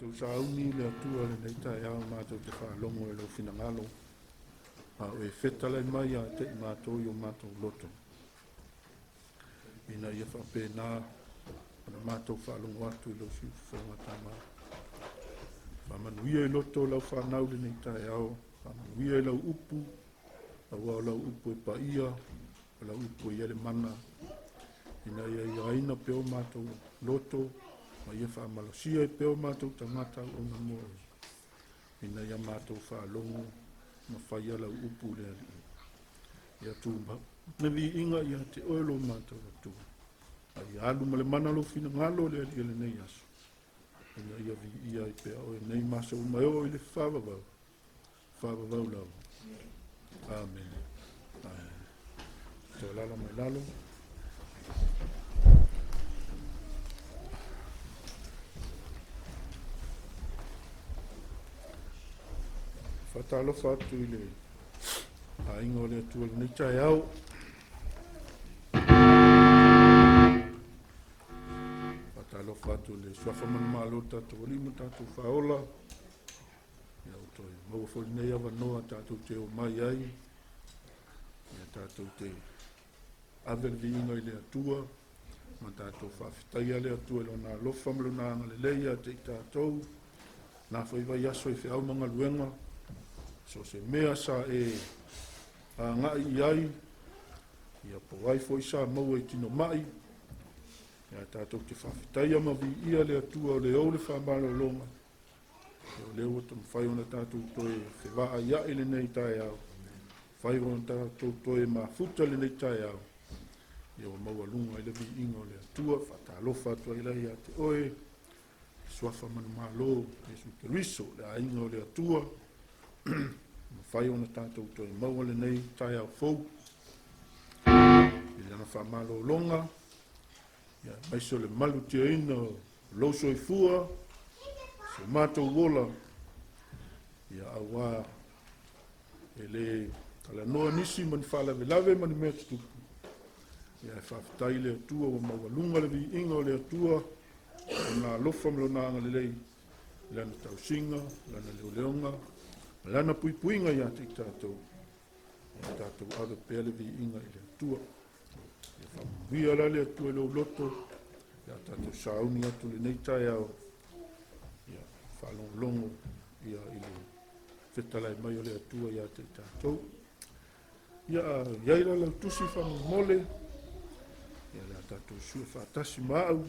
Mātou sa auni le atua le nei tae au mātou te whaalongo e lo finangalo. A o e whetalai mai a te mātou i o mātou loto. Ina ia whapē nā, ana mātou whaalongo atu i lo si whonga tama. Whamanuia i loto lau whanau le nei tae au, whamanuia i lau upu, lau upu e paia, lau upu e ele mana. Ina ia aina peo mātou loto, ma ia Faamalosia e peo mātou tangata o na moe. Ina ia mātou whaalongo, ma whaia lau upu le ali. Ia tūma, na vi inga ia te oelo mātou atu. Ai alu ma le mana lo fina ngalo le ali le nei aso. Ina ia vi ia i pea oe nei masa o mai o i le whawawau. Whawawau lau. Amen. Te lalo mai lalo. Fatalo fatu i le aingo le atua le nei tae au. Fatalo fatu le suafa manamalo tatou lima tatou whaola. Ia utoi maua foli nei awa noa tatou te o mai ai. Ia tatou te avel viinga i le atua. Ma tatou whawhitai le atua lo na lofa malo na anga le leia te i tatou. Nā whaiwai aso i whiau manga luenga. So se mea sa e ngai iai, ia po ai foi sa maua i tino mai, ia tātou te whawhitai ama vi ia le atua o le au le whamalolonga. O le ua tam whai ona tātou toe whewaa ia i le nei tae au, whai ona tātou toe Mafuta le nei tae au. Ia o maua lunga i le vi inga o le atua, whatalofa atua i lai a te oe, suafa manamalo, Jesu Keriso, le ainga o le atua, whai ona tātou toi maua le nei tae au fau. I lana whamalo longa. Ia maiso le malu tia ina loso i fua. Se mātou wola. Ia awa e le kala noa nisi mani whalawe lawe mani mea tutupu. Ia e whawhitai le atua o maua lunga le vi inga o le atua. O nā lofa mlonanga le lei. Lana tau singa, lana leo leonga. Lana puipuinga ia te tātou. Ia tātou awe pēle vi inga i le atua. Ia whamuia la le atua i lo loto. Ia tātou sauni atu le nei tae au. Ia whalongo ia i le fetalai mai o le atua ia te tātou. Ia iaira lau Tusi Faitau. Ia le tātou sue whātasi maau.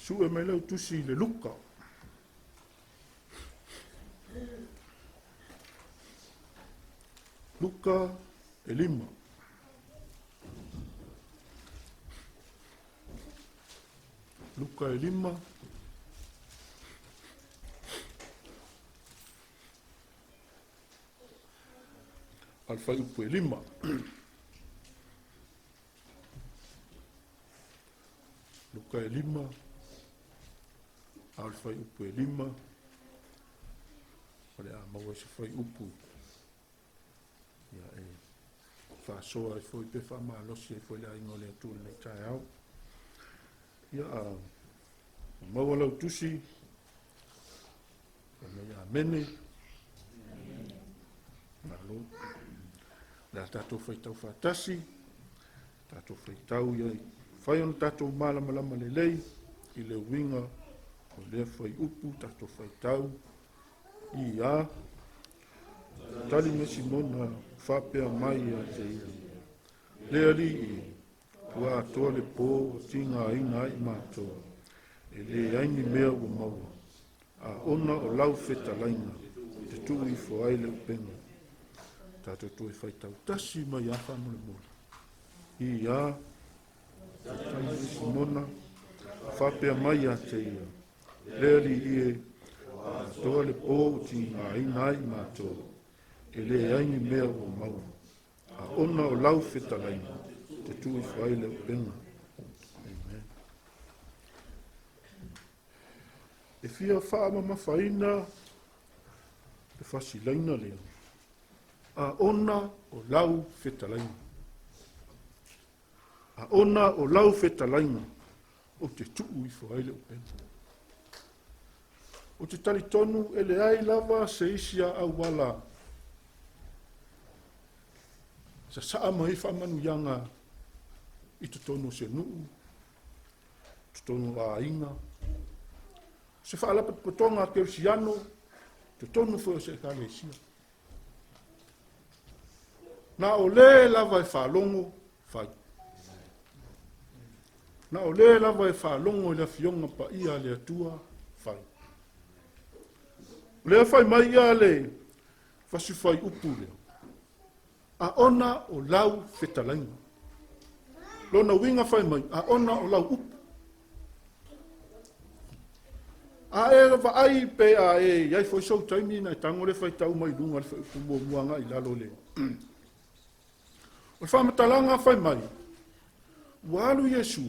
Sue mai lau Tusi le Luka. Luka e 5. Luka e 5. Alfa upu e 5. Luka e 5. Alfa upu e 5. Ole a maua se fai upu. Ia e whaasoa e foi pe Faamalosi e foi la ingo le atua nei tae au. Ia a maua lau Tusi. Ia mene. Malo. La tātou Faitau whātasi. Tātou Faitau ia i whai on tātou malamalama le lei. I le winga o le fai upu tātou Faitau. I a tali me Simona faapea mai a te ia. Le Alii, ua atoa le pō o tigaina ai matou. E leai ni mea ua maua. A ona o lau FETALAIGA, te tui fo ai le upega. Tātou tui Faitau tasi mai a whamolemole. I a tali me Simona faapea mai a te ia. Le Alii e atoa le pō o tigaina ai matou. E leai ni mea ua maua. A ona o lau FETALAIGA, te tui whai le upega. Amen. E fia whaama mawhaina, e whasilaina lea. A ona o lau FETALAIGA. A ona o lau FETALAIGA, o te tui whai le upega. o te tali tonu e leai lava se isia au wala. Sa saa mai whamanu yanga i te tonu se nuu, te tonu a inga. Se whaalapat potonga Kerisiano, te tonu fo se kalesia. Na o le lava e whalongo, whai. Na o le lava e whalongo i la fionga pa ia le atua, whai. Le whai mai ia le, whasu whai upu leo. A ona o lau FETALAIGA. Lona winga whai mai, a ona o lau upu. A e wa ai pe a e, iai foi sau taimi na tangore whai tau mai lunga le whai upu mua muanga i lalo leo. O whamatalanga whai mai, walu Yesu,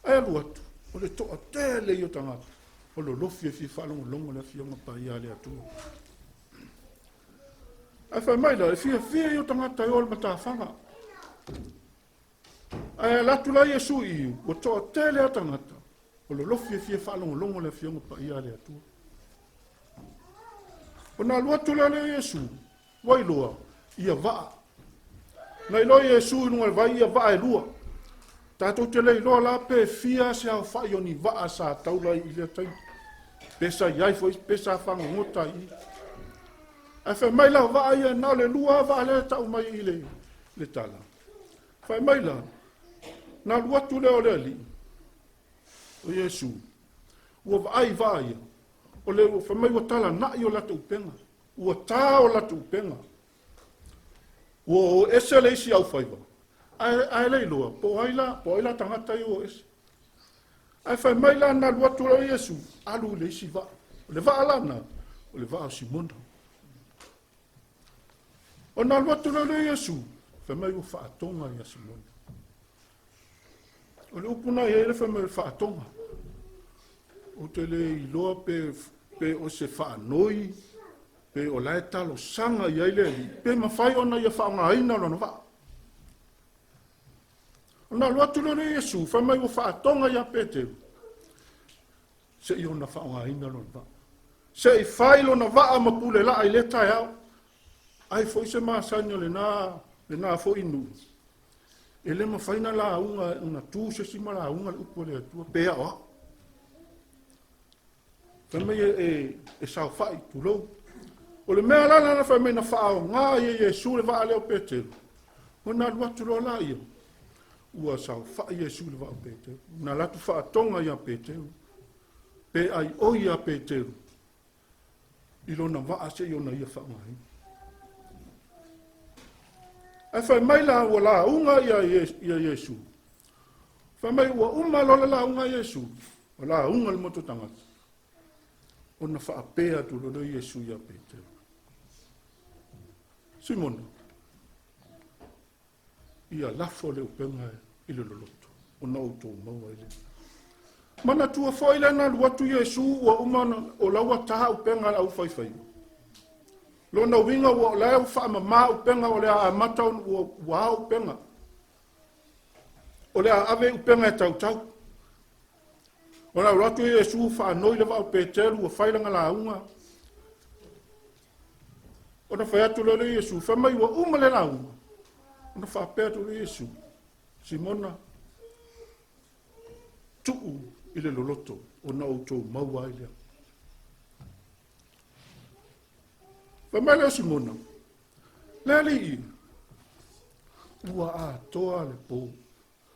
ai alu atu, o le toa tele i o tangata, o lo lofi e fi whalongo longo le fionga pa ia le atua. Ai whai mai la, e fia i o tangata i o le matawhanga. Ai alatu la Yesu i o toa tele a tangata, o lo lofi e fi whalongo longo le fionga pa ia le atua. O na alu atu la le Yesu, wailoa, ia waa. Na ilo Yesu nunga vai ia vaa e lua. Tātou te lei loa la pe fia se au whai o ni vaa sa taula i lea tai. Pesa iai fo pesa whanga ngota i. A whai mai la vaa ia na le lua vaa le tau mai i le tala. Whai mai la, na lua tu leo le ali. O Yesu, ua vaai vaa ia. O le whai mai ua tala na i o lata upenga. Ua tā o lata upenga. O ese le isi au whaiva. Ai lei loa, po aila tangata i o ese. Ai whai mai la na lua tura Yesu, alu le isi va. O le va alana, o le va o Simona. O na lua tura le Yesu, whai mai o whaatonga i a Simona. O le upuna i ele whai mai o whaatonga. O te le i loa pe o se whaanoi, pe o lae talo sanga i aile li, pe mawhai ona ia whaonga aina lona wha. Ona lua tulore Yesu, whai mai o whaatonga ia Peteu. Se i ona whaonga aina lona wha. Se i whai lona wha ma pule la ai le tai au. Ai fo i se maa sanyo le nā fo inu. E le mawhaina la unga, una tū se sima la unga le upo le atua, pe a oa. Whai mai e sao whai tulou. O le mea lana na whai mena whao ngā i Yesu le waa leo Peteu. O nā luatu lo la ia. Ua sao whai Yesu le waa Peteu. Nā latu wha tonga ia Peteu. Pe ai o ia Peteu. I lona waa se i ona ia wha ngai. Ai whai mai la ua la unga ia Yesu. Whai mai ua uma lola la unga Yesu. O la unga le moto tangata. O na faapea tu lo Yesu ia Peteu. Simona, ia lafo le upenga i le loloto, o na outou maua i le. Mana tua foi le na luatu Yesu ua umana o laua taha upenga au whaiwhai. Lo na winga ua lea uwha mama upenga o lea a matau ua upenga. O lea ave upenga e tau tau. O na luatu Yesu wha anoi le wau Petelu ua whailanga la unga. O na whai atu le Yesu, whai mai ua umale la unga. O na faapea tu le Yesu, Simona, tuu i le loloto, o na outou maua i lea. Whai mai leo Simona, le Alii, ua a atoa le po.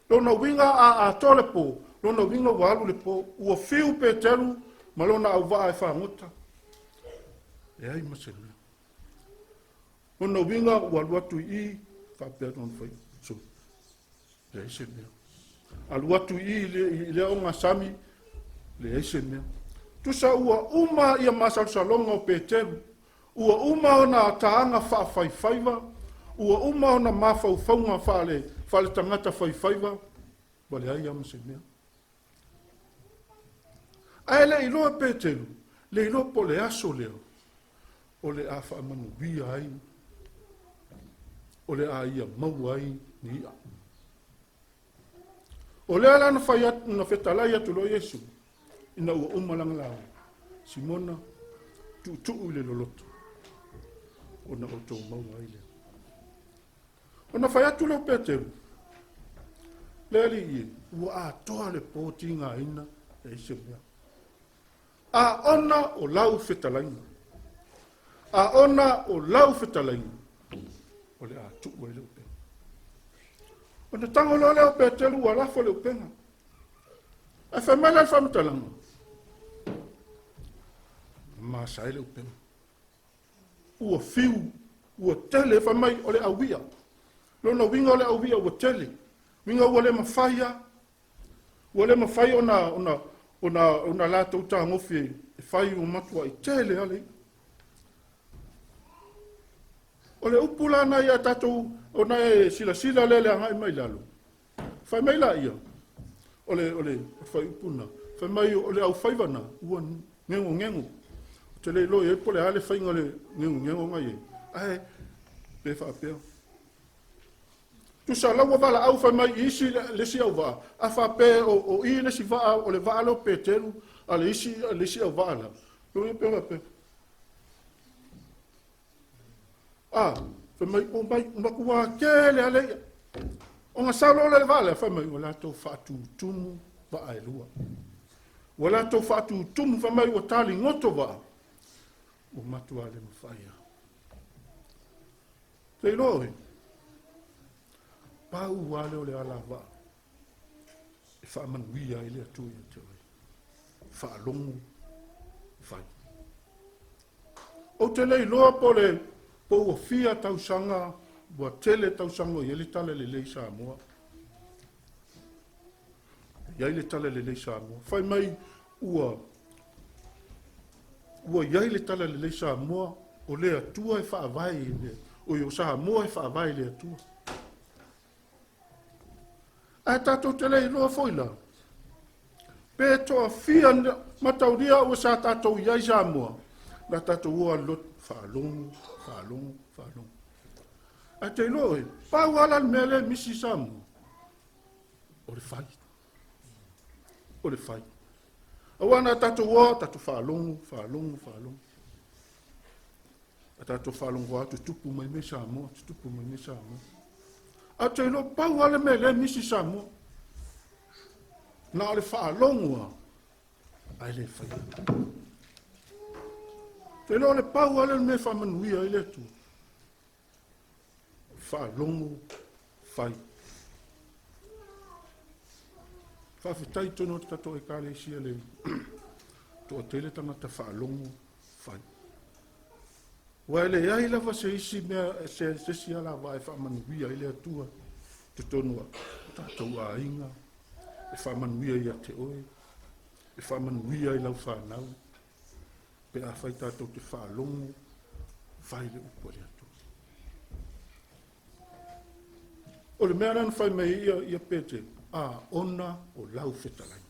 Lona winga a atoa le po, lona winga walu le po, ua fiu Petelu, ma lona au waa e whaangota. E ai maselua. Ona winga waluatu i faapea tonu whai. So, le eise mea. Aluatu i le onga sami, le eise mea. Tusa ua uma ia masalsalonga o Petelu. Ua uma ona taanga whaafaiwhaiva. Ua uma ona mawhauwhaunga whaale tangata whaiwhaiva. Wale ai ama se mea. Ai le iloa Petelu. Le iloa po le aso leo. O le a whaamanu bia ai. O le a ia maua ai ni ia. O le ala na whai atu na whetalai atu lo Yesu. Ina ua umalanga lao. Simona, tu le loloto. Ona o tō maua ai lea. Ona whai atu leo pēteru. Le ali ie, ua atoa le pōti ngā ina e ise mea. A ona o lau FETALAIGA. A ona o lau FETALAIGA. O le a tu ua leo penga. Ona tango leo pēteru ua lafo leo penga. E whamela le whamitalanga. Ma sai leo penga. Ua fiu, ua tele whamai o le awia. Lona winga o le awia ua tele. Winga ua le mawhaia. Ua le mawhaia ona lātou tā ngofi e whai o matua i tele ale. O le upula na ia tātou ona e sila lele angai mai lalo. Whai mai la ia. O le whai upuna. Whai mai o le au whaiwana ua ngengo. Te le loi e pole ale whainga le ngengo ngai e. Ai, pe faapea. Tu sa laua wala au whai mai isi le si au waa. A faapea o i le si waa o le waa leo pēteru. A le isi au waa la. Loi e pe faapea. Ah, whai mai o mai makua kele ale ia. O ngā salo le waa le whai mai o lato whaatu tumu waa e lua. O lato whaatu tumu whai mai o tali ngoto waa. O matua le mawhaia. Te loe, pau wale o le ala wa, e whaamanuia i le atu i te oi. Whaalongu, whai. O te lei loa po le, po ua fia tausanga, ua tele tausanga i ele tale le lei Samoa. Iai le tale le lei Samoa. Whai mai ua iai le tala le lei Samoa o le atua e whaavai le, o i o Samoa e whaavai le atua. A tātou te lei loa foila. Pē toa fia matauria o sa tātou iai Samoa. Na tātou ua lot whaalongu. A te loe, pau ala mea le misi Samoa. O le whai. Awana tātou wā, tātou whaalongu. A tātou whaalongu wā, tutupu mai me Samoa. A te ilo, pau ale me le misi Samoa. Nā le whaalongu wā, ai le whai. Te ilo, le pau ale me whamanuia i le tu. Whaalongu, whai. Whawhitai tono te katoa e kāle isia le toa tele tangata whaalongu whai. Wa ele ai lava se isi mea se si ala wa e whamanuia i le atua te tonua tātou a inga e whamanuia i a te oe e whamanuia i lau whanau pe a whai tātou te whaalongu whai le upo le atua. O le mea rana whai mei ia pete a ona o lau FETALAIGA.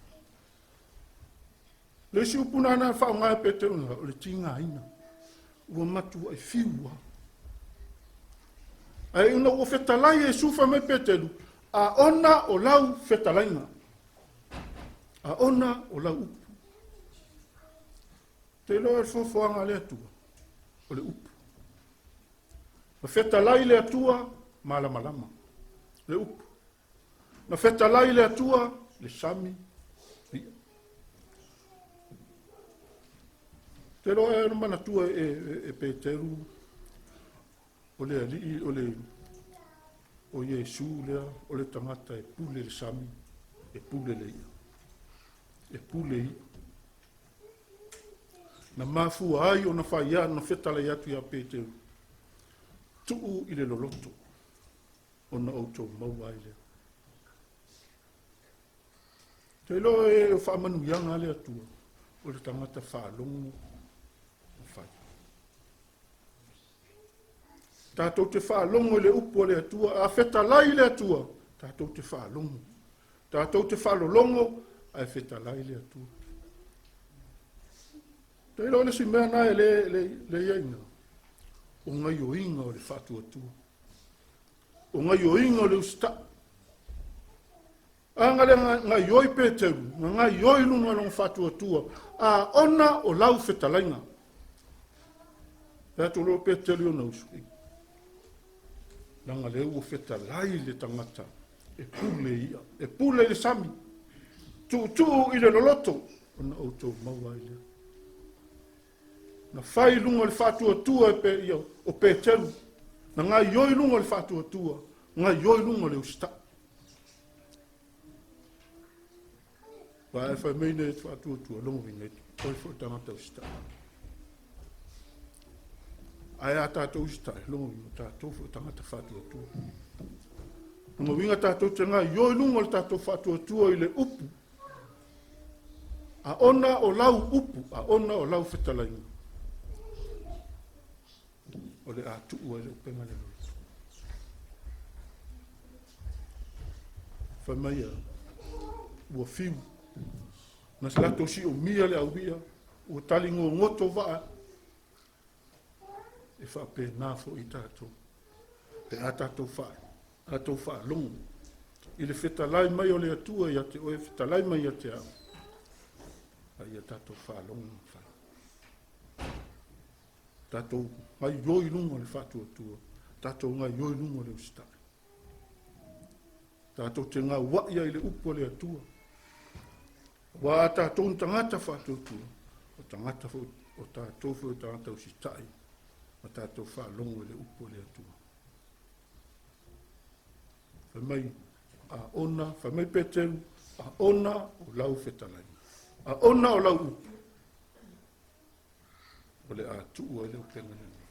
Le si upuna ana whaonga e pete unga o le tinga ina. Ua matua e fiua. Ai una ua FETALAIGA e sufa me pete lu. A ona o lau FETALAIGA. A ona o lau upu. Te loa e fofoanga le atua. O le upu. Ma FETALAIGA le atua malama. Le upu. Na FETALAIGA le atua, le sami, ria. Te loa e mana tua e Peteru, o le Alii, o Iesu lea, o le tangata e pule le sami, e pule le ia. E pule ia. Na mafua ai o na whaia na FETALAIGA atu ia Peteru. Tuu i le loloto, o na auto maua ai lea. Te lo e whaamanuianga le atua, o le tangata whaalongu whai. Tātou te whaalongu le upo le atua, a FETALAIGA le atua, tātou te whaalongu. Tātou te whaalolongo, a FETALAIGA le atua. Te lo le si mea nae le iaina, o ngai o inga o le whatu atua. O ngai o inga o le usta. Angale nga yoi peteru, nga yoi lunga long fatua tua, a ona o lau FETALAIGA. Ea tolo peteru o na usui. Nanga leu o FETALAI le tangata, e pule ia, e pule le sami, tu i le loloto, ona auto maua i lea. Na fai lunga le fatua tua e pe ia, o peteru, na nga yoi lunga le fatua tua, nga yoi lunga le usta. Wa e fai meine e fatua tua, longo vinga, koi fo tangata usta. Ai a tātou usta, longo vinga tātou fo tangata fatua tua. Longo vinga tātou te nga yoi lunga le tātou fatua tua i le upu. A ona o lau upu, a ona o lau FETALAIGA. O le atoa e le upega le loi. Whamaia, ua fiu. Na se lato si o mia le auia, ua tali ngō ngoto waa. E faapea nā fo i tātou. Pe a tātou whae, tātou whae longu. I le FETALAI mai o le atua, ia te oe FETALAI mai ia te au. Ia tātou whae longu whae. Tātou ngai yoi lunga le fatua tua. Tātou ngai yoi lunga le ustai. Tātou te ngā waia i le upo le atua. Wā tātou tangata fatua tua. O tangata o tātou fo tangata usitai. O tātou wha longa le upo le atua. Whamai a ona, whamai peteru, a ona o lau FETALAIGA. A ona o lau upo. O le atua i le upega le loi.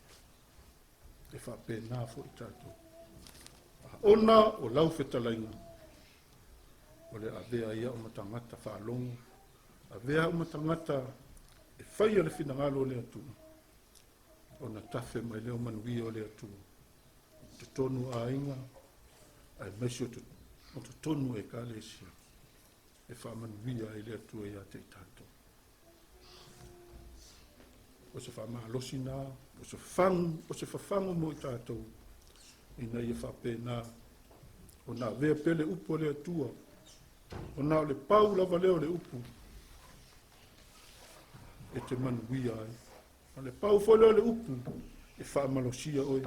E faapea nā fo i tātou. A ona o lau FETALAIGA. O le avea ia o matangata whaalongo. Avea o matangata e whaia le finangalo le atua. O na tafe mai leo manuia o le atua. Te tonu a inga, ai mesi o te tonu e ka lesia. E whaamanuia i le atua ia te tātou. O se Faamalosi nā, o se whafango mo i tātou, i nei e whapea nā, o nā vea pele upo le atua, o nā le pau lava leo le upu, e te manuia ai. O le pau foi leo le upu, e Faamalosia oi.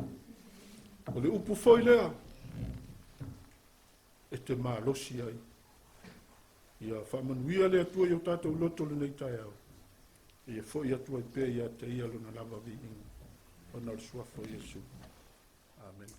O le upu foi lea, e te malosi ai. Ia whamanuia le atua i o tātou loto le nei tai au. Ia fo ia tua i pē ia te ia luna lava vi inga. O nal suafo Iesu. Amen.